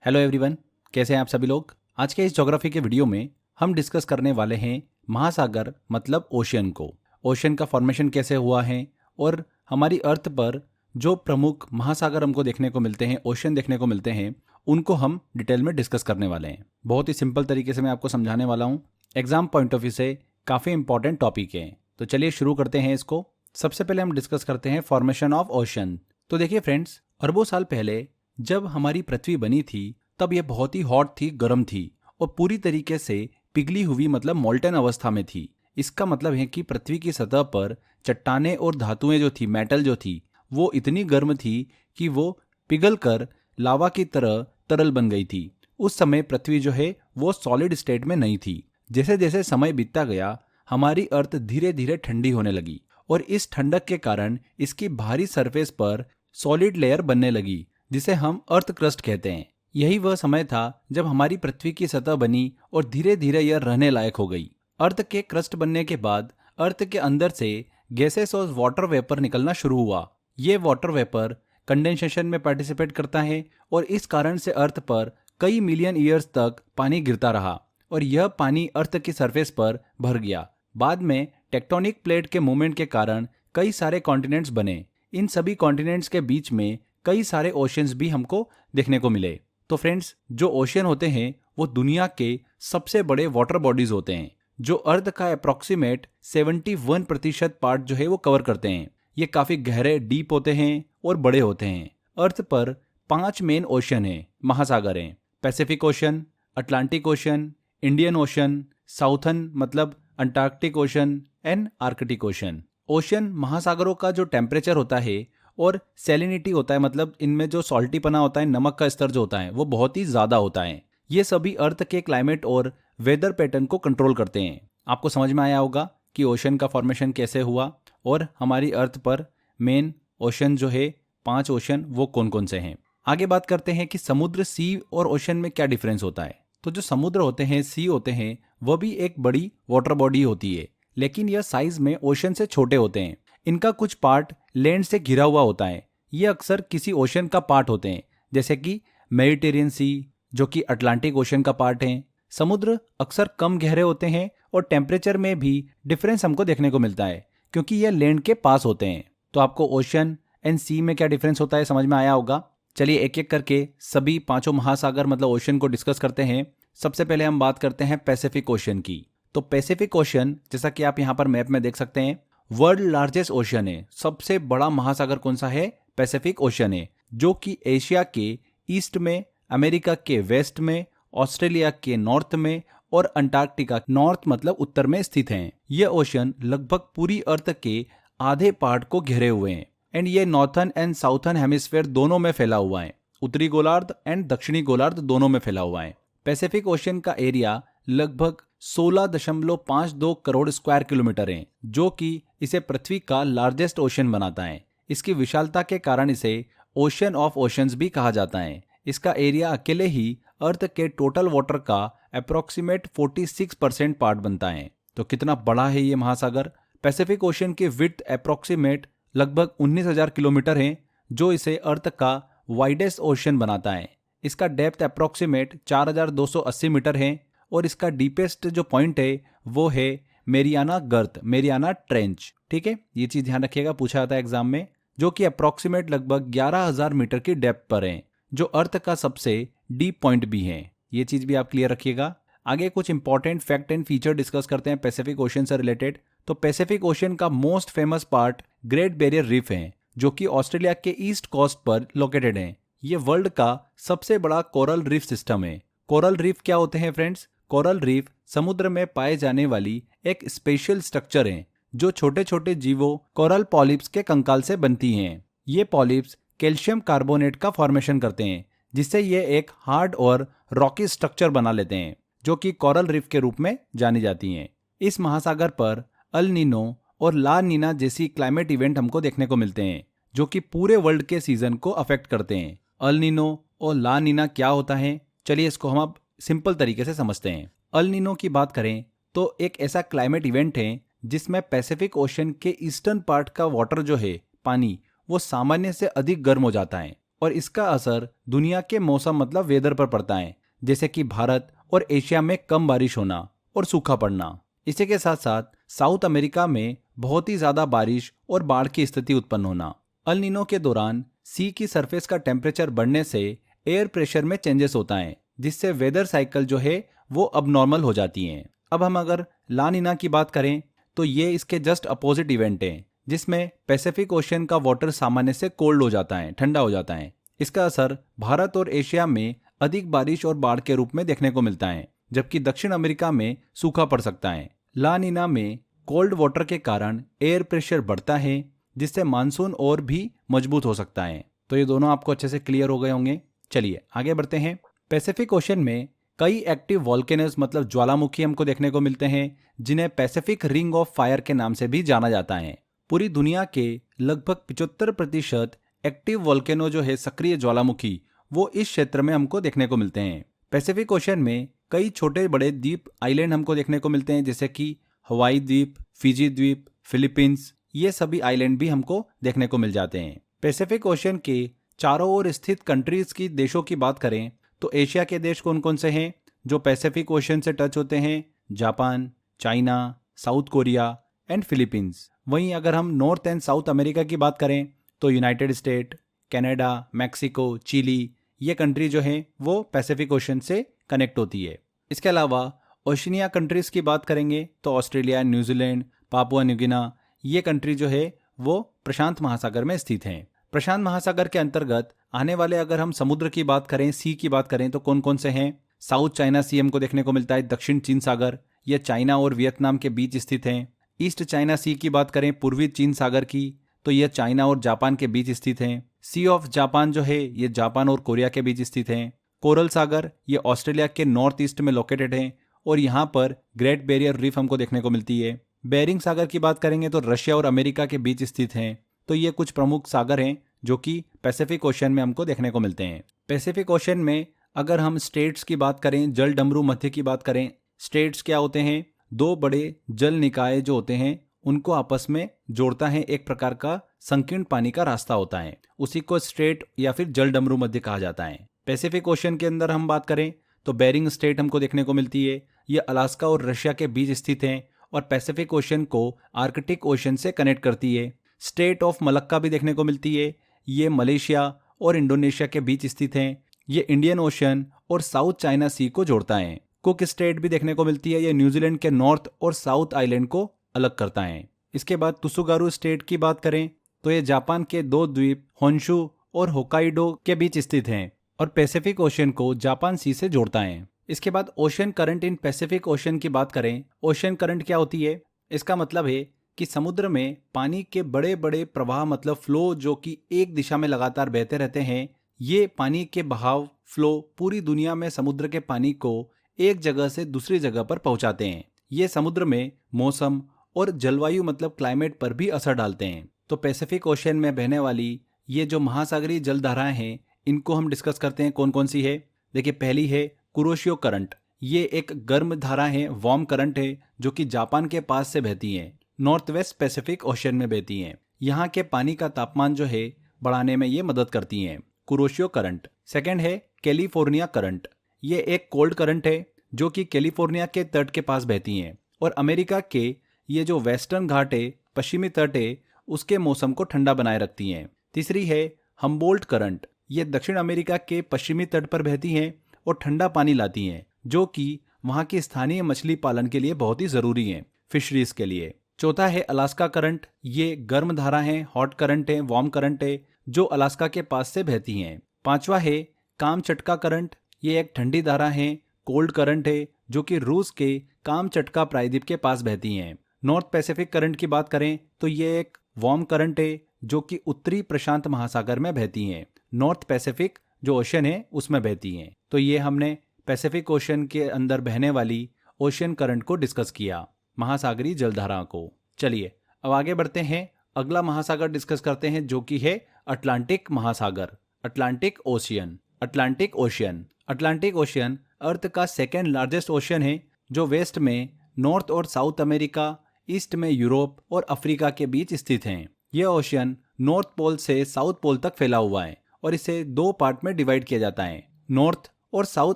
Hello everyone, कैसे हैं आप सभी लोग। आज के इस ज्योग्राफी के वीडियो में हम डिस्कस करने वाले हैं महासागर मतलब ओशियन को। ओशियन का फॉर्मेशन कैसे हुआ है और हमारी अर्थ पर जो प्रमुख महासागर हमको देखने को मिलते हैं, ओशियन देखने को मिलते हैं, उनको हम डिटेल में डिस्कस करने वाले हैं। बहुत ही सिंपल तरीके से मैं आपको समझाने वाला हूँ। एग्जाम पॉइंट ऑफ व्यू से काफ़ी इंपॉर्टेंट टॉपिक है, तो चलिए शुरू करते हैं इसको। सबसे पहले हम डिस्कस करते हैं फॉर्मेशन ऑफ ओशन। तो देखिए फ्रेंड्स, अरबों साल पहले जब हमारी पृथ्वी बनी थी तब यह बहुत ही हॉट थी, गर्म थी और पूरी तरीके से पिघली हुई मतलब मोल्टन अवस्था में थी। इसका मतलब है कि पृथ्वी की सतह पर चट्टानें और धातुएं जो थी, मेटल जो थी, वो इतनी गर्म थी कि वो पिघल कर लावा की तरह तरल बन गई थी। उस समय पृथ्वी जो है वो सॉलिड स्टेट में नहीं थी। जैसे जैसे समय बीतता गया हमारी अर्थ धीरे धीरे ठंडी होने लगी और इस ठंडक के कारण इसकी बाहरी सरफेस पर सॉलिड लेयर बनने लगी, जिसे हम अर्थ क्रस्ट कहते हैं। यही वह समय था जब हमारी पृथ्वी की सतह बनी और धीरे धीरे यह रहने लायक हो गई। अर्थ के क्रस्ट बनने के बाद अर्थ के अंदर से गैसेस और वाटर वेपर निकलना शुरू हुआ। ये वाटर वेपर कंडेंसेशन में पार्टिसिपेट करता है और इस कारण से अर्थ पर कई मिलियन ईयर्स तक पानी गिरता रहा और यह पानी अर्थ की सरफेस पर भर गया। बाद में टेक्टोनिक प्लेट के मूवमेंट के कारण कई सारे कॉन्टिनेंट्स बने। इन सभी कॉन्टिनेंट्स के बीच में कई सारे ओशियंस भी हमको देखने को मिले। तो फ्रेंड्स, जो ओशियन होते हैं वो दुनिया के सबसे बड़े वाटर बॉडीज होते हैं, जो अर्थ का अप्रॉक्सीमेट 71% पार्ट जो है वो कवर करते हैं। ये काफ़ी गहरे, डीप होते हैं और बड़े होते हैं। अर्थ पर 5 मेन ओशियन हैं, महासागर हैं। Pacific Ocean, Atlantic Ocean, Indian Ocean, Southern मतलब Antarctic Ocean and Arctic Ocean. Ocean महासागरों का जो टेम्परेचर होता है और सैलिनिटी होता है, मतलब इनमें जो सॉल्टीपना होता है, नमक का स्तर जो होता है वो बहुत ही ज़्यादा होता है। ये सभी अर्थ के क्लाइमेट और वेदर पैटर्न को कंट्रोल करते हैं। आपको समझ में आया होगा कि ओशन का फॉर्मेशन कैसे हुआ और हमारी अर्थ पर मेन ओशन जो है, 5 ओशन, वो कौन कौन से हैं। आगे बात करते हैं कि समुद्र, सी और ओशन में क्या डिफरेंस होता है। तो जो समुद्र होते हैं, सी होते हैं, वह भी एक बड़ी वाटर बॉडी होती है, लेकिन यह साइज में ओशन से छोटे होते हैं। इनका कुछ पार्ट लैंड से घिरा हुआ होता है। ये अक्सर किसी ओशन का पार्ट होते हैं, जैसे कि मेडिटेरियन सी जो कि अटलांटिक ओशन का पार्ट है। समुद्र अक्सर कम गहरे होते हैं और टेम्परेचर में भी डिफरेंस हमको देखने को मिलता है क्योंकि ये लैंड के पास होते हैं। तो आपको ओशन एंड सी में क्या डिफरेंस होता है समझ में आया होगा। चलिए एक एक करके सभी 5 महासागर मतलब ओशन को डिस्कस करते हैं। सबसे पहले हम बात करते हैं पैसिफिक ओशन की। तो पैसिफिक ओशन, जैसा कि आप यहाँ पर मैप में देख सकते हैं, वर्ल्ड लार्जेस्ट ओशन है। सबसे बड़ा महासागर कौन सा है? पैसिफिक ओशन है, जो कि एशिया के ईस्ट में, अमेरिका के वेस्ट में, ऑस्ट्रेलिया के नॉर्थ में और अंटार्कटिका नॉर्थ मतलब उत्तर में स्थित हैं। यह ओशन लगभग पूरी अर्थ के आधे पार्ट को घेरे हुए हैं एंड ये नॉर्थर्न एंड साउथर्न हेमिस्फेयर दोनों में फैला हुआ है। उत्तरी गोलार्ध एंड दक्षिणी गोलार्ध दोनों में फैला हुआ है। पैसिफिक ओशन का एरिया लगभग 16.52 करोड़ स्क्वायर किलोमीटर है, जो कि इसे पृथ्वी का लार्जेस्ट ओशन बनाता है। इसकी विशालता के कारण इसे ओशन ऑफ ओशंस भी कहा जाता है। इसका एरिया अकेले ही अर्थ के टोटल वाटर का अप्रॉक्सीमेट 46% पार्ट बनता है। तो कितना बड़ा है ये महासागर। पैसिफिक ओशन की विड्थ अप्रॉक्सीमेट लगभग 19,000 किलोमीटर है, जो इसे अर्थ का वाइडेस्ट ओशन बनाता है। इसका डेप्थ अप्रॉक्सीमेट 4,280 मीटर है और इसका डीपेस्ट जो पॉइंट है वो है मेरियाना गर्त, मेरियाना ट्रेंच। ठीक है, ये चीज ध्यान रखिएगा, पूछा जाता है एग्जाम में, जो कि अप्रॉक्सीमेट लगभग 11,000 मीटर की डेप्थ पर है, जो अर्थ का सबसे डीप पॉइंट भी है। ये चीज भी आप क्लियर रखिएगा। आगे कुछ important fact and feature discuss करते हैं पैसिफिक ओशन से रिलेटेड। तो पैसिफिक ओशन का most famous part great barrier reef है, जो कि ऑस्ट्रेलिया के ईस्ट कोस्ट पर लोकेटेड है। ये वर्ल्ड का सबसे बड़ा कोरल रीफ सिस्टम है। कोरल रीफ क्या होते हैं फ्रेंड्स? कोरल रीफ समुद्र में पाए जाने वाली एक स्पेशल स्ट्रक्चर है, जो छोटे छोटे जीवों कोरल पॉलिप्स के कंकाल से बनती हैं। ये पॉलिप्स कैल्शियम कार्बोनेट का फॉर्मेशन करते हैं, जिससे ये एक हार्ड और रॉकी स्ट्रक्चर बना लेते हैं, जो कि कोरल रीफ के रूप में जानी जाती हैं। इस महासागर पर अल नीनो और ला नीना जैसी क्लाइमेट इवेंट हमको देखने को मिलते हैं, जो कि पूरे वर्ल्ड के सीजन को अफेक्ट करते हैं। अल नीनो और ला नीना क्या होता है, चलिए इसको हम अब सिंपल तरीके से समझते हैं। अल नीनो की बात करें तो एक ऐसा क्लाइमेट इवेंट है जिसमें पैसिफिक ओशन के ईस्टर्न पार्ट का वाटर जो है, पानी, वो सामान्य से अधिक गर्म हो जाता है और इसका असर दुनिया के मौसम मतलब वेदर पर पड़ता है, जैसे कि भारत और एशिया में कम बारिश होना और सूखा पड़ना। इसी के साथ साथ साउथ अमेरिका में बहुत ही ज्यादा बारिश और बाढ़ की स्थिति उत्पन्न होना। अल नीनो के दौरान सी की सरफेस का टेम्परेचर बढ़ने से एयर प्रेशर में चेंजेस होता है, जिससे वेदर साइकिल जो है वो अब नॉर्मल हो जाती हैं। अब हम अगर ला नीना की बात करें तो ये इसके जस्ट अपोजिट इवेंट है, जिसमें पैसिफिक ओशियन का वाटर सामान्य से कोल्ड हो जाता है, ठंडा हो जाता है। इसका असर भारत और एशिया में अधिक बारिश और बाढ़ के रूप में देखने को मिलता है, जबकि दक्षिण अमेरिका में सूखा पड़ सकता है। ला नीना में कोल्ड वाटर के कारण एयर प्रेशर बढ़ता है, जिससे मानसून और भी मजबूत हो सकता है। तो ये दोनों आपको अच्छे से क्लियर हो गए होंगे। चलिए आगे बढ़ते हैं। पैसिफिक ओशन में कई एक्टिव वॉल्केनोज मतलब ज्वालामुखी हमको देखने को मिलते हैं, जिन्हें पैसिफिक रिंग ऑफ फायर के नाम से भी जाना जाता है। पूरी दुनिया के लगभग 75% एक्टिव वॉल्केनो जो है सक्रिय ज्वालामुखी, वो इस क्षेत्र में हमको देखने को मिलते हैं। पैसिफिक ओशन में कई छोटे बड़े द्वीप आइलैंड हमको देखने को मिलते हैं, जैसे कि हवाई द्वीप, फिजी द्वीप, फिलीपींस, ये सभी आइलैंड भी हमको देखने को मिल जाते हैं। पैसिफिक ओशन के चारों ओर स्थित कंट्रीज की देशों की बात करें तो एशिया के देश कौन कौन से हैं जो पैसिफिक ओशन से टच होते हैं? Japan, China, south Korea and Philippines. वहीं अगर हम नॉर्थ एंड साउथ अमेरिका की बात करें तो United State, Canada, Mexico, Chile, ये कंट्री जो है वो पैसिफिक ओशन से कनेक्ट होती है। इसके अलावा ओशिनिया कंट्रीज की बात करेंगे तो Australia, New Zealand, Papua New Guinea, ये कंट्री जो है वो प्रशांत महासागर में स्थित हैं। प्रशांत महासागर के अंतर्गत आने वाले अगर हम समुद्र की बात करें, सी की बात करें तो कौन कौन से हैं? साउथ चाइना सी हमको देखने को मिलता है, दक्षिण चीन सागर, यह चाइना और वियतनाम के बीच स्थित है। ईस्ट चाइना सी की बात करें, पूर्वी चीन सागर की, तो यह चाइना और जापान के बीच स्थित है। सी ऑफ जापान जो है ये जापान और कोरिया के बीच स्थित है। कोरल सागर ये ऑस्ट्रेलिया के नॉर्थ ईस्ट में लोकेटेड है और यहाँ पर ग्रेट बैरियर रीफ हमको देखने को मिलती है। बेरिंग सागर की बात करेंगे तो रशिया और अमेरिका के बीच स्थित हैं। तो ये कुछ प्रमुख सागर हैं जो कि पैसिफिक ओशन में हमको देखने को मिलते हैं। पैसिफिक ओशन में अगर हम स्टेट्स की बात करें, जल डमरू मध्य की बात करें, स्टेट्स क्या होते हैं? दो बड़े जल निकाय जो होते हैं उनको आपस में जोड़ता है एक प्रकार का संकीर्ण पानी का रास्ता होता है, उसी को स्टेट या फिर जल डमरू मध्य कहा जाता है। पैसिफिक ओशन के अंदर हम बात करें तो बेरिंग स्टेट हमको देखने को मिलती है। ये अलास्का और रशिया के बीच स्थित है और पैसिफिक ओशन को आर्कटिक ओशन से कनेक्ट करती है। स्टेट ऑफ मलक्का भी देखने को मिलती है, ये मलेशिया और इंडोनेशिया के बीच स्थित है। ये इंडियन ओशन और साउथ चाइना सी को जोड़ता है। कुक स्टेट भी देखने को मिलती है, ये न्यूजीलैंड के नॉर्थ और साउथ आइलैंड को अलग करता है। इसके बाद तुसुगारू स्टेट की बात करें तो ये जापान के दो द्वीप होन्शु और होकाइडो के बीच स्थित हैं और पैसिफिक ओशन को जापान सी से जोड़ता है। इसके बाद ocean current in Pacific ocean की बात करें, ओशन करंट क्या होती है? इसका मतलब है कि समुद्र में पानी के बड़े बड़े प्रवाह मतलब फ्लो जो कि एक दिशा में लगातार बहते रहते हैं, ये पानी के बहाव फ्लो पूरी दुनिया में समुद्र के पानी को एक जगह से दूसरी जगह पर पहुंचाते हैं। ये समुद्र में मौसम और जलवायु मतलब क्लाइमेट पर भी असर डालते हैं। तो पैसिफिक ओशन में बहने वाली ये जो महासागरीय जलधाराएं हैं इनको हम डिस्कस करते हैं कौन कौन सी है। देखिए पहली है कुरोशियो करंट, ये एक गर्म धारा है, वार्म करंट है जो कि जापान के पास से बहती है, नॉर्थ वेस्ट पैसिफिक ओशन में बहती हैं। यहाँ के पानी का तापमान जो है बढ़ाने में ये मदद करती हैं, कुरोशियो करंट। सेकंड है कैलिफोर्निया करंट, ये एक कोल्ड करंट है जो कि कैलिफोर्निया के तट के पास बहती हैं और अमेरिका के ये जो वेस्टर्न घाट है, पश्चिमी तट है, उसके मौसम को ठंडा बनाए रखती हैं। तीसरी है हम्बोल्ट करंट, ये दक्षिण अमेरिका के पश्चिमी तट पर बहती हैं और ठंडा पानी लाती हैं जो कि वहाँ की स्थानीय मछली पालन के लिए बहुत ही जरूरी है, फिशरीज के लिए। चौथा है अलास्का करंट, ये गर्म धारा है, हॉट करंट है, वार्म करंट है जो अलास्का के पास से बहती हैं। पांचवा है कामचटका करंट, ये एक ठंडी धारा है, कोल्ड करंट है जो कि रूस के कामचटका प्रायद्वीप के पास बहती हैं। नॉर्थ पैसिफिक करंट की बात करें तो ये एक वार्म करंट है जो कि उत्तरी प्रशांत महासागर में बहती हैं, नॉर्थ पैसिफिक जो ओशन है उसमें बहती हैं। तो ये हमने पैसिफिक ओशन के अंदर बहने वाली ओशन करंट को डिस्कस किया, महासागरीय जलधारा को। चलिए अब आगे बढ़ते हैं, अगला महासागर डिस्कस करते हैं जो कि है अटलांटिक महासागर, Atlantic Ocean. Atlantic Ocean, Atlantic Ocean Earth का सेकेंड लार्जेस्ट ओशियन है जो वेस्ट में नॉर्थ और साउथ अमेरिका, ईस्ट में यूरोप और अफ्रीका के बीच स्थित हैं। यह ओशियन नॉर्थ पोल से साउथ पोल तक फैला हुआ है और इसे दो पार्ट में डिवाइड किया जाता है, नॉर्थ और South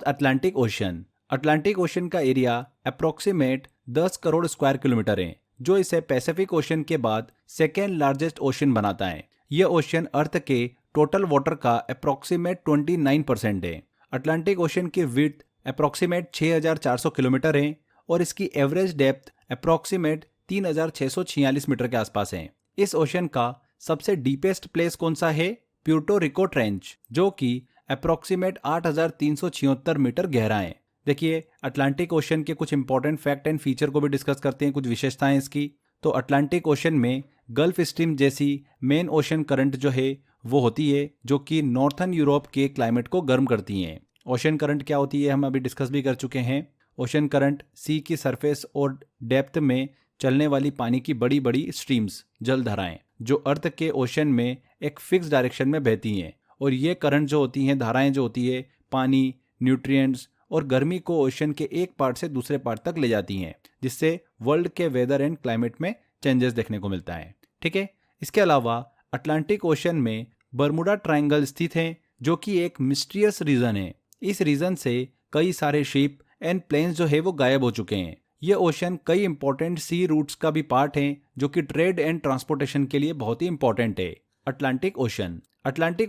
Atlantic Ocean. Atlantic Ocean का area approximate 10 crore square kilometre है, जो इसे पैसिफिक ओशन के बाद सेकेंड लार्जेस्ट ओशन बनाता है। यह ओशन अर्थ के टोटल वाटर का अप्रोक्सीमेट 29% है। अटलांटिक ओशन की विड्थ अप्रोक्सीमेट 6400 किलोमीटर है और इसकी एवरेज डेप्थ अप्रोक्सीमेट 3646 मीटर के आसपास है। इस ओशन का सबसे डीपेस्ट प्लेस कौन सा है? प्यूर्टो रिको ट्रेंच, जो कि अप्रोक्सीमेट 8376 मीटर गहरा है। देखिए, अटलांटिक ओशन के कुछ इंपॉर्टेंट फैक्ट एंड फीचर को भी डिस्कस करते हैं, कुछ विशेषताएं इसकी। तो अटलांटिक ओशन में गल्फ स्ट्रीम जैसी मेन ओशन करंट जो है वो होती है, जो कि नॉर्थर्न यूरोप के क्लाइमेट को गर्म करती हैं। ओशन करंट क्या होती है हम अभी डिस्कस भी कर चुके हैं। ओशन करंट सी की सरफेस और डेप्थ में चलने वाली पानी की बड़ी बड़ी स्ट्रीम्स, जलधाराएं, जो अर्थ के ओशन में एक फिक्स डायरेक्शन में बहती हैं। और ये करंट जो होती हैं, धाराएं जो होती है, पानी, न्यूट्रिएंट्स और गर्मी को ओशन के एक पार्ट से दूसरे पार्ट तक ले जाती हैं, जिससे वर्ल्ड के वेदर एंड क्लाइमेट में चेंजेस देखने को मिलता है। ठीक है, इसके अलावा अटलांटिक ओशन में बर्मुडा ट्रायंगल स्थित है, जो कि एक मिस्टीरियस रीजन है। इस रीजन से कई सारे शिप एंड प्लेन्स जो है वो गायब हो चुके हैं। ये ओशन कई इंपॉर्टेंट सी रूट्स का भी पार्ट है, जो कि ट्रेड एंड ट्रांसपोर्टेशन के लिए बहुत ही इंपॉर्टेंट है। अटलांटिक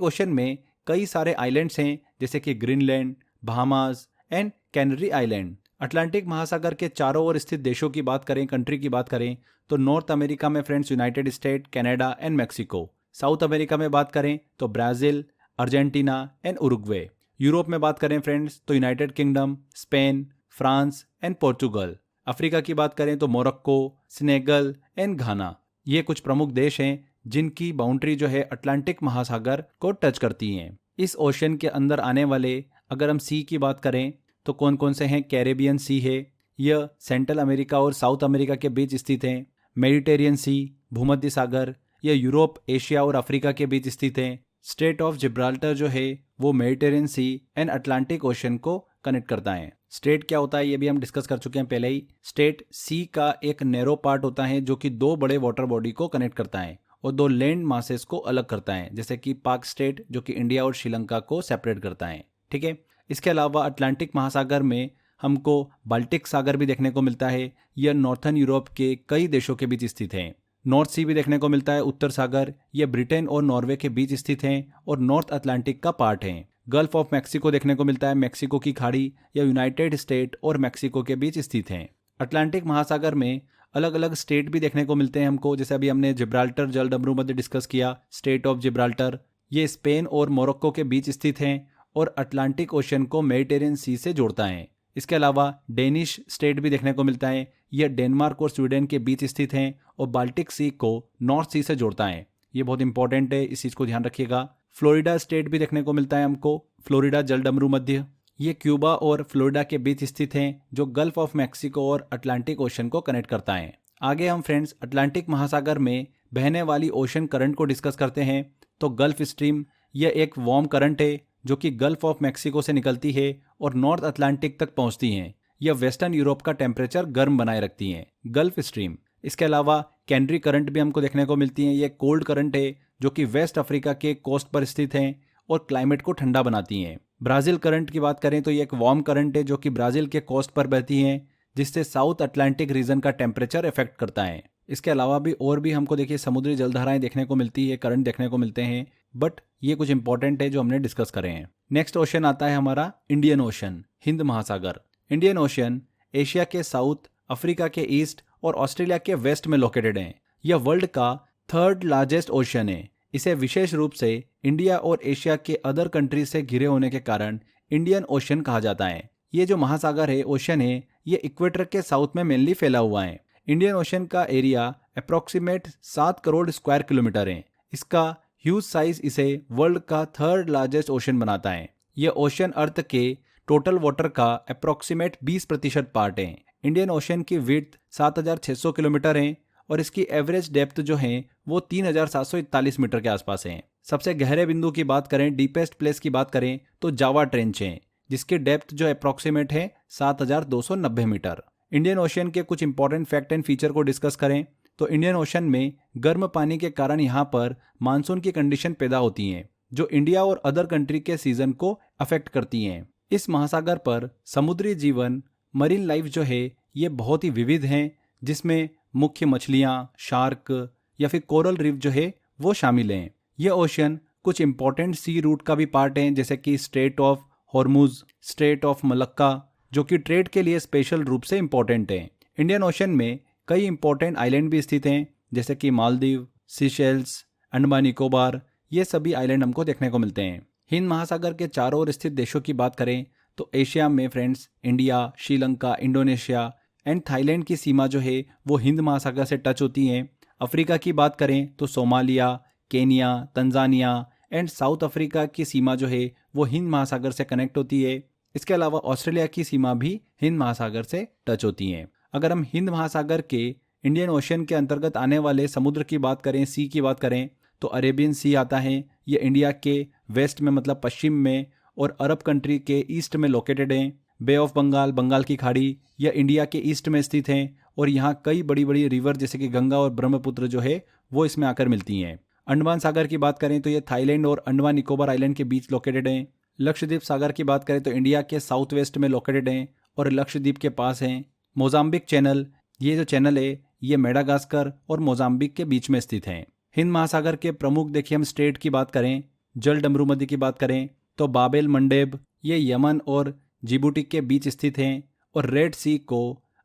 ओशन में कई सारे आइलैंड्स हैं, जैसे कि Greenland, Bahamas and canary island. Atlantic महासागर के चारों ओर स्थित देशों की बात करें, कंट्री की बात करें, तो नॉर्थ अमेरिका में friends United State, Canada and Mexico. South America में बात करें तो Brazil, Argentina and Uruguay. Europe में बात करें फ्रेंड्स तो United kingdom, Spain, France and Portugal. Africa की बात करें तो मोरक्को, सेनेगल एंड घाना। ये कुछ प्रमुख देश हैं जिनकी बाउंड्री जो है अटलांटिक महासागर को टच करती हैं। इस ओशन के अंदर आने वाले अगर हम सी की बात करें तो कौन कौन से हैं? कैरेबियन सी है, यह सेंट्रल अमेरिका और साउथ अमेरिका के बीच स्थित है। मेडिटेरियन सी, भूमध्य सागर, यह यूरोप, एशिया और अफ्रीका के बीच स्थित है। स्ट्रेट ऑफ जिब्राल्टर जो है वो Mediterranean sea and Atlantic ocean को कनेक्ट करता है। स्ट्रेट क्या होता है ये भी हम डिस्कस कर चुके हैं पहले ही। स्ट्रेट सी का एक नैरो पार्ट होता है, जो कि दो बड़े वाटर बॉडी को कनेक्ट करता है और दो लैंड मासेस को अलग करता है, जैसे कि पाक स्टेट जो कि इंडिया और श्रीलंका को सेपरेट करता है। ठीक है, इसके अलावा अटलांटिक महासागर में हमको बाल्टिक सागर भी देखने को मिलता है। यह नॉर्थर्न यूरोप के कई देशों के बीच स्थित है। नॉर्थ सी भी देखने को मिलता है, उत्तर सागर, यह ब्रिटेन और नॉर्वे के बीच स्थित है और नॉर्थ अटलांटिक का पार्ट है। गल्फ ऑफ मैक्सिको देखने को मिलता है, मैक्सिको की खाड़ी, यह यूनाइटेड स्टेट और मैक्सिको के बीच स्थित है। अटलांटिक महासागर में अलग अलग स्टेट भी देखने को मिलते हैं हमको, जैसे अभी हमने जिब्राल्टर जलडमरू मध्य डिस्कस किया, स्टेट ऑफ जिब्राल्टर, ये स्पेन और मोरक्को के बीच स्थित है और अटलांटिक ओशन को मेडिटेरियन सी से जोड़ता है। इसके अलावा डेनिश स्टेट भी देखने को मिलता है, यह डेनमार्क और स्वीडन के बीच स्थित है और बाल्टिक सी को नॉर्थ सी से जोड़ता है। ये बहुत इंपॉर्टेंट है, इस चीज को ध्यान रखिएगा। फ्लोरिडा स्टेट भी देखने को मिलता है हमको, फ्लोरिडा जलडमरू मध्य, ये क्यूबा और फ्लोरिडा के बीच स्थित है, जो गल्फ ऑफ मैक्सिको और अटलांटिक ओशन को कनेक्ट करता है। आगे हम फ्रेंड्स अटलांटिक महासागर में बहने वाली ओशन करंट को डिस्कस करते हैं। तो गल्फ स्ट्रीम, यह एक वार्म करंट है जो कि गल्फ ऑफ मैक्सिको से निकलती है और नॉर्थ अटलांटिक तक पहुंचती हैं। यह वेस्टर्न यूरोप का टेम्परेचर गर्म बनाए रखती हैं, गल्फ स्ट्रीम। इसके अलावा कैनरी करंट भी हमको देखने को मिलती हैं। यह कोल्ड करंट है जो कि वेस्ट अफ्रीका के कोस्ट पर स्थित हैं और क्लाइमेट को ठंडा बनाती हैं। ब्राजील करंट की बात करें तो यह एक वार्म करंट है जो कि ब्राजील के कोस्ट पर बहती हैं, जिससे साउथ अटलांटिक रीजन का टेम्परेचर इफेक्ट करता है। इसके अलावा भी और भी हमको देखिए समुद्री जलधाराएं देखने को मिलती है, करंट देखने को मिलते हैं, बट ये कुछ इंपॉर्टेंट है जो हमने डिस्कस करे हैं। नेक्स्ट ओशन आता है हमारा इंडियन ओशन, हिंद महासागर। इंडियन ओशन एशिया के साउथ, अफ्रीका के ईस्ट और ऑस्ट्रेलिया के वेस्ट में लोकेटेड है। यह वर्ल्ड का थर्ड लार्जेस्ट ओशन है। इसे विशेष रूप से इंडिया और एशिया के अदर कंट्रीज से घिरे होने के कारण इंडियन ओशन कहा जाता है। ये जो महासागर है, ओशन है, ये इक्वेटर के साउथ में मेनली फैला हुआ है। इंडियन ओशन का area approximate 7 crore square kilometre है। इसका ह्यूज साइज इसे वर्ल्ड का थर्ड लार्जेस्ट ओशन बनाता है। यह ओशन अर्थ के टोटल वाटर का अप्रोक्सीमेट 20% पार्ट है। इंडियन ओशन की विड्थ 7600 किलोमीटर है और इसकी एवरेज डेप्थ जो है वो 3741 मीटर के आसपास है। सबसे गहरे बिंदु की बात करें, डीपेस्ट प्लेस की बात करें तो जावा ट्रेंच है, जिसकी डेप्थ जो अप्रोक्सीमेट है 7290 मीटर। इंडियन ओशन के कुछ इंपॉर्टेंट फैक्ट एंड फीचर को डिस्कस करें तो इंडियन ओशन में गर्म पानी के कारण यहाँ पर मानसून की कंडीशन पैदा होती हैं, जो इंडिया और अदर कंट्री के सीजन को अफेक्ट करती हैं। इस महासागर पर समुद्री जीवन, मरीन लाइफ जो है ये बहुत ही विविध हैं, जिसमें मुख्य मछलियाँ, शार्क या फिर कोरल रीफ जो है वो शामिल हैं। ये ओशन कुछ इंपॉर्टेंट सी रूट का भी पार्ट है, जैसे कि straight of Hormuz, straight of Malacca, जो कि ट्रेड के लिए स्पेशल रूप से इंपॉर्टेंट है। इंडियन ओशन में कई इंपॉर्टेंट आइलैंड भी स्थित हैं, जैसे कि मालदीव, सीशेल्स, अंडमान निकोबार, ये सभी आइलैंड हमको देखने को मिलते हैं। हिंद महासागर के चारों ओर स्थित देशों की बात करें तो एशिया में friends India, Sri Lanka, Indonesia and Thailand की सीमा जो है वो हिंद महासागर से टच होती है। अफ्रीका की बात करें तो Somalia, Kenya, Tanzania and south Africa की सीमा जो है वो हिंद महासागर से कनेक्ट होती है। इसके अलावा ऑस्ट्रेलिया की सीमा भी हिंद महासागर से टच होती है। अगर हम हिंद महासागर के इंडियन ओशन के अंतर्गत आने वाले समुद्र की बात करें, सी की बात करें, तो अरेबियन सी आता है। ये इंडिया के वेस्ट में मतलब पश्चिम में और अरब कंट्री के ईस्ट में लोकेटेड हैं। बे ऑफ बंगाल, बंगाल की खाड़ी, यह इंडिया के ईस्ट में स्थित हैं और यहाँ कई बड़ी बड़ी रिवर जैसे कि गंगा और ब्रह्मपुत्र जो है वो इसमें आकर मिलती हैं। अंडमान सागर की बात करें तो ये थाईलैंड और अंडमान निकोबार आइलैंड के बीच लोकेटेड हैं। लक्षद्वीप सागर की बात करें तो इंडिया के साउथ वेस्ट में लोकेटेड हैं और लक्षद्वीप के पास हैं। मोजाम्बिक चैनल, ये जो चैनल है ये मेडागास्कर और मोजाम्बिक के बीच में स्थित है। हिंद महासागर के प्रमुख देखिए हम स्टेट की बात करें, जल डमरूमध्य की बात करें तो बाबेल मंडेब, ये यमन और जिबूटी के बीच स्थित हैं और रेड सी को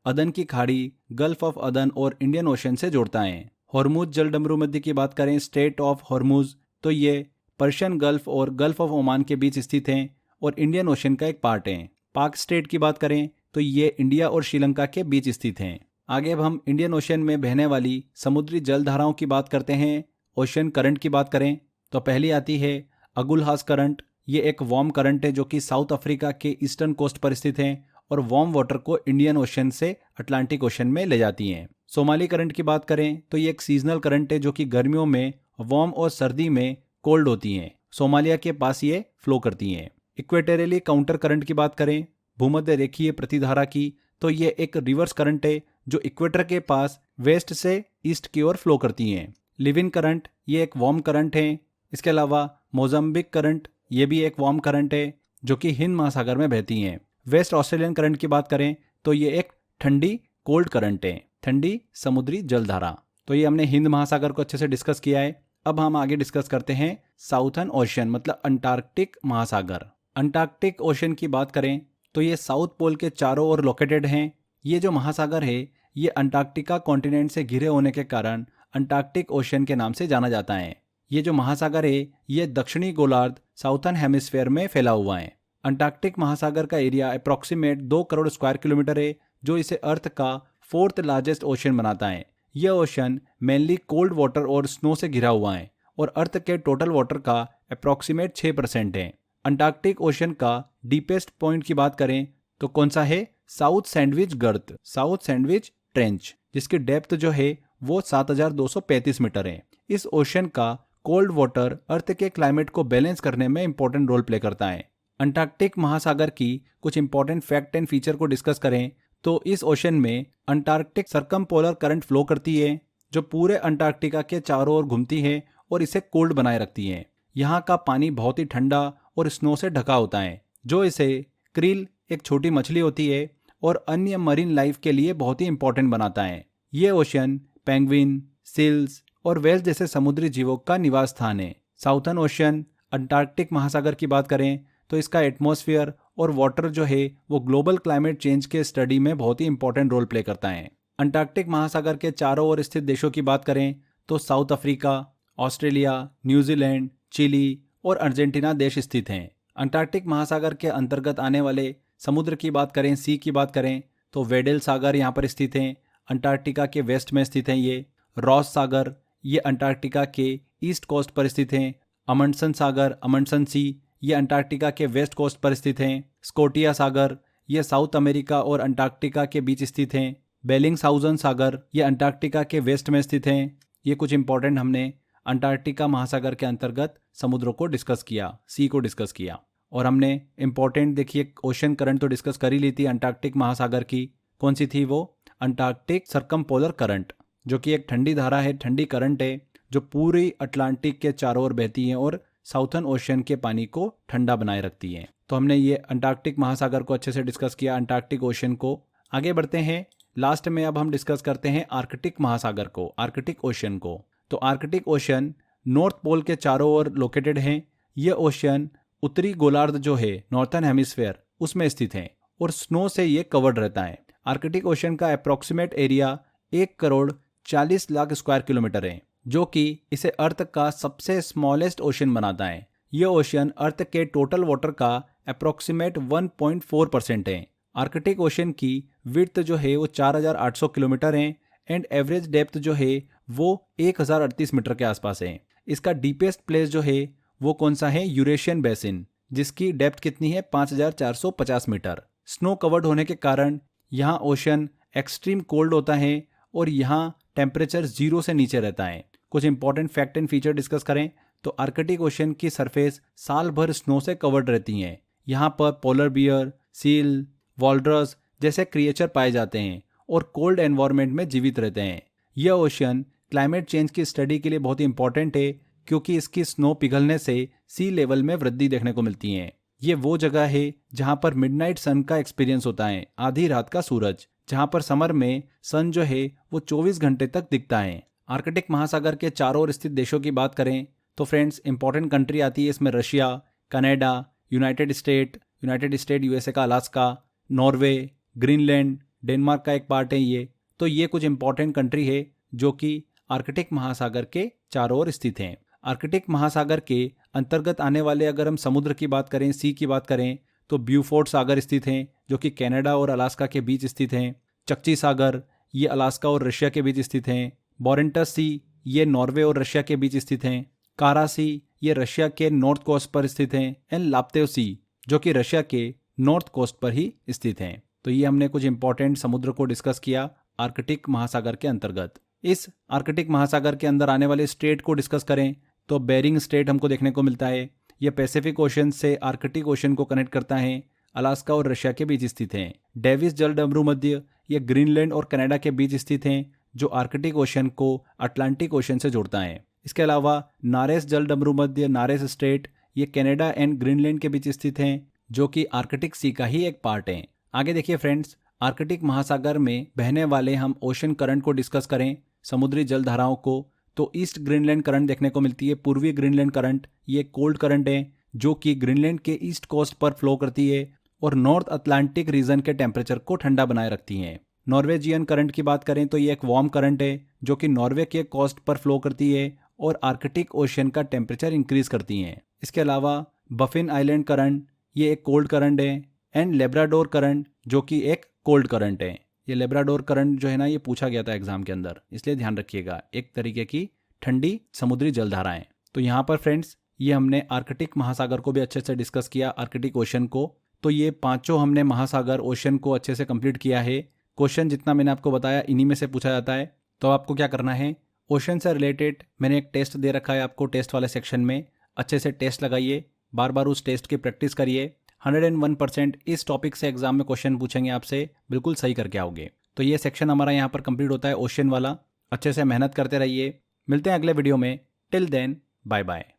अदन की खाड़ी, गल्फ ऑफ अदन और इंडियन ओशन से जोड़ता है। हॉर्मुज जल डमरूमध्य की बात करें, स्टेट ऑफ हॉर्मुज, तो ये पर्शियन गल्फ और गल्फ ऑफ ओमान के बीच स्थित हैं और इंडियन ओशन का एक पार्ट है। पाक स्टेट की बात करें तो ये इंडिया और श्रीलंका के बीच स्थित हैं। आगे अब हम इंडियन ओशन में बहने वाली समुद्री जल धाराओं की बात करते हैं। ओशन करंट की बात करें तो पहली आती है अगुलहास करंट। ये एक वार्म करंट है जो कि साउथ अफ्रीका के ईस्टर्न कोस्ट पर स्थित है और वार्म वाटर को इंडियन ओशन से अटलांटिक ओशन में ले जाती हैं। सोमाली करंट की बात करें तो ये एक सीजनल करंट है जो कि गर्मियों में वार्म और सर्दी में कोल्ड होती हैं। सोमालिया के पास ये फ्लो करती हैं। इक्वेटोरियली काउंटर करंट की बात करें, भूमध्य रेखीय प्रतिधारा की, तो ये एक रिवर्स करंट है जो इक्वेटर के पास वेस्ट से ईस्ट की ओर फ्लो करती हैं। लिविन करंट, ये एक वार्म करंट है। इसके अलावा मोजाम्बिक करंट, ये भी एक वार्म करंट है जो कि हिंद महासागर में बहती हैं। वेस्ट ऑस्ट्रेलियन करंट की बात करें तो ये एक ठंडी कोल्ड करंट है, ठंडी समुद्री जलधारा। तो ये हमने हिंद महासागर को अच्छे से डिस्कस किया है। अब हम आगे डिस्कस करते हैं साउथर्न ओशन मतलब अंटार्कटिक महासागर। अंटार्कटिक ओशन की बात करें तो ये साउथ पोल के चारों ओर लोकेटेड हैं। ये जो महासागर है ये अंटार्कटिका कॉन्टिनेंट से घिरे होने के कारण अंटार्कटिक ओशन के नाम से जाना जाता है। ये जो महासागर है ये दक्षिणी गोलार्ध साउथर्न हेमिस्फेयर में फैला हुआ है। अंटार्कटिक महासागर का area approximate 2 crore square kilometre है, जो इसे अर्थ का 4th लार्जेस्ट ओशन बनाता है। यह ओशन मेनली कोल्ड वाटर और स्नो से घिरा हुआ है और अर्थ के टोटल वाटर का अप्रॉक्सीमेट 6% है। अंटार्कटिक ओशन का डीपेस्ट पॉइंट की बात करें तो कौन सा है? साउथ सैंडविच गर्त, साउथ सैंडविच ट्रेंच, जिसकी डेप्थ जो है वो 7235 मीटर है। इस ओशन का कोल्ड वाटर अर्थ के क्लाइमेट को बैलेंस करने में इंपॉर्टेंट रोल प्ले करता है। अंटार्कटिक महासागर की कुछ इंपॉर्टेंट फैक्ट एंड फीचर को डिस्कस करें तो इस ओशन में अंटार्कटिक सर्कमपोलर करंट फ्लो करती है जो पूरे अंटार्कटिका के चारों ओर घूमती है और इसे कोल्ड बनाए रखती है। यहाँ का पानी बहुत ही ठंडा और स्नो से ढका होता है जो इसे क्रील, एक छोटी मछली होती है, और अन्य मरीन लाइफ के लिए बहुत ही इंपॉर्टेंट बनाता है। ये ओशन पेंगुइन, सील्स और वेल्स जैसे समुद्री जीवों का निवास स्थान है। साउथर्न ओशन अंटार्कटिक महासागर की बात करें तो इसका एटमॉस्फेयर और वाटर जो है वो ग्लोबल क्लाइमेट चेंज के स्टडी में बहुत ही इंपॉर्टेंट रोल प्ले करता है। अंटार्कटिक महासागर के चारों ओर स्थित देशों की बात करें तो South Africa, Australia, New Zealand, Chile और अर्जेंटीना देश स्थित हैं। अंटार्कटिक महासागर के अंतर्गत आने वाले समुद्र की बात करें, सी की बात करें तो वेडेल सागर यहाँ पर स्थित हैं, अंटार्कटिका के वेस्ट में स्थित हैं। ये रॉस सागर, ये अंटार्कटिका के ईस्ट कोस्ट पर स्थित हैं। अमंडसन सागर, अमंडसन सी, ये अंटार्कटिका के वेस्ट कोस्ट पर स्थित हैं। स्कोटिया सागर, ये साउथ अमेरिका और अंटार्कटिका के बीच स्थित हैं। बेलिंगशाउजन सागर, ये अंटार्कटिका के वेस्ट में स्थित हैं। ये कुछ इंपॉर्टेंट हमने अंटार्कटिका महासागर के अंतर्गत समुद्रों को डिस्कस किया, सी को डिस्कस किया। और हमने इंपॉर्टेंट देखिए ओशन करंट तो डिस्कस कर ही ली थी अंटार्कटिक महासागर की। कौन सी थी वो? अंटार्कटिक सर्कमपोलर करंट, जो कि एक ठंडी धारा है, ठंडी करंट है जो पूरी अटलांटिक के चारों ओर बहती है और साउथर्न ओशियन के पानी को ठंडा बनाए रखती हैं। तो हमने ये अंटार्कटिक महासागर को अच्छे से डिस्कस किया, अंटार्कटिक ओशियन को। आगे बढ़ते हैं, लास्ट में अब हम डिस्कस करते हैं आर्कटिक महासागर को, आर्कटिक ओशियन को। तो आर्कटिक ओशियन नॉर्थ पोल के चारों ओर लोकेटेड हैं। यह ओशियन उत्तरी गोलार्ध जो है, नॉर्थर्न हेमिस्फेयर, उसमें स्थित है और स्नो से ये कवर्ड रहता है। आर्कटिक ओशियन का अप्रोक्सीमेट एरिया 1,40,00,000 स्क्वायर किलोमीटर है, जो कि इसे अर्थ का सबसे स्मॉलेस्ट ओशियन बनाता है। यह ओशियन अर्थ के टोटल वाटर का अप्रोक्सीमेट 1.4% है। आर्कटिक ओशियन की विड्थ जो है वो 4,800 किलोमीटर है एंड एवरेज डेप्थ जो है वो 1,038 मीटर के आसपास है। इसका डीपेस्ट प्लेस जो है वो कौन सा है? यूरेशियन बेसिन, जिसकी डेप्थ कितनी है? 5,450 मीटर। स्नो कवर्ड होने के कारण यहाँ ओशन एक्सट्रीम कोल्ड होता है और यहाँ टेम्परेचर 0 से नीचे रहता है। कुछ important fact and feature discuss करें तो आर्कटिक ओशन की सरफेस साल भर स्नो से कवर्ड रहती हैं। यहाँ पर पोलर बियर, सील, वॉल्ड्रस जैसे क्रिएचर पाए जाते हैं और कोल्ड एनवायरनमेंट में जीवित रहते हैं। यह ओशन क्लाइमेट चेंज की स्टडी के लिए बहुत ही इंपॉर्टेंट है, क्योंकि इसकी स्नो पिघलने से सी लेवल में वृद्धि देखने को मिलती है। ये वो जगह है जहाँ पर मिडनाइट सन का एक्सपीरियंस होता है, आधी रात का सूरज, जहाँ पर समर में सन जो है वो 24 घंटे तक दिखता है। आर्कटिक महासागर के चारों ओर स्थित देशों की बात करें तो फ्रेंड्स, इंपॉर्टेंट कंट्री आती है इसमें Russia, Canada, United state USA का अलास्का, नॉर्वे, ग्रीनलैंड, डेनमार्क का एक पार्ट है ये। तो ये कुछ इंपॉर्टेंट कंट्री है जो कि आर्कटिक महासागर के चारों ओर स्थित हैं। आर्कटिक महासागर के अंतर्गत आने वाले अगर हम समुद्र की बात करें, सी की बात करें, तो ब्यूफोर्ट सागर स्थित हैं जो कि कनाडा और अलास्का के बीच स्थित हैं। चकची सागर, ये अलास्का और रशिया के बीच स्थित हैं। बोरेंटस सी, ये नॉर्वे और रशिया के बीच स्थित हैं। कारा सी, ये रशिया के नॉर्थ कोस्ट पर स्थित हैं। एंड लाप्तेव सी, जो कि रशिया के नॉर्थ कोस्ट पर ही स्थित हैं। तो ये हमने कुछ इंपॉर्टेंट समुद्र को डिस्कस किया आर्कटिक महासागर के अंतर्गत। इस आर्कटिक महासागर के अंदर आने वाले स्टेट को डिस्कस करें तो बेरिंग स्टेट हमको देखने को मिलता है। यह पैसिफिक ओशन से आर्कटिक ओशन को कनेक्ट करता है, अलास्का और रशिया के बीच स्थित है। डेविस जलडमरू मध्य, यह ग्रीनलैंड और कनाडा के बीच स्थित हैं, जो आर्कटिक ओशन को अटलांटिक ओशन से जोड़ता है। इसके अलावा नारेस जलडमरू मध्य, नारेस स्टेट, ये कनाडा एंड ग्रीनलैंड के बीच स्थित हैं, जो कि आर्कटिक सी का ही एक पार्ट है। आगे देखिए फ्रेंड्स, आर्कटिक महासागर में बहने वाले हम ओशन करंट को डिस्कस करें, समुद्री जल धाराओं को, तो ईस्ट ग्रीनलैंड करंट देखने को मिलती है। पूर्वी ग्रीनलैंड करंट ये कोल्ड करंट है जो कि ग्रीनलैंड के ईस्ट कोस्ट पर फ्लो करती है और नॉर्थ अटलांटिक रीजन के टेम्परेचर को ठंडा बनाए रखती हैं। नॉर्वेजियन करंट की बात करें तो ये एक वार्म करंट है जो कि नॉर्वे के कोस्ट पर फ्लो करती है और आर्कटिक ओशन का टेम्परेचर इंक्रीज करती हैं। इसके अलावा बफिन आइलैंड करंट, ये एक कोल्ड करंट है। एंड लेब्राडोर करंट, जो कि एक कोल्ड करंट है। ये लेब्राडोर करंट जो है ना, ये पूछा गया था एग्जाम के अंदर, इसलिए ध्यान रखिएगा, एक तरीके की ठंडी समुद्री जलधाराएं। तो यहाँ पर फ्रेंड्स, ये हमने आर्कटिक महासागर को भी अच्छे से डिस्कस किया, आर्कटिक ओशन को। तो ये पांचों हमने महासागर ओशन को अच्छे से कंप्लीट किया है। क्वेश्चन जितना मैंने आपको बताया इन्हीं में से पूछा जाता है। तो आपको क्या करना है, ओशन से रिलेटेड मैंने एक टेस्ट दे रखा है आपको, टेस्ट वाले सेक्शन में अच्छे से टेस्ट लगाइए, बार बार उस टेस्ट की प्रैक्टिस करिए। 101% इस टॉपिक से एग्जाम में क्वेश्चन पूछेंगे आपसे, बिल्कुल सही करके आओगे। तो ये सेक्शन हमारा यहाँ पर कंप्लीट होता है ओशन वाला। अच्छे से मेहनत करते रहिए, मिलते हैं अगले वीडियो में। Till then, bye bye.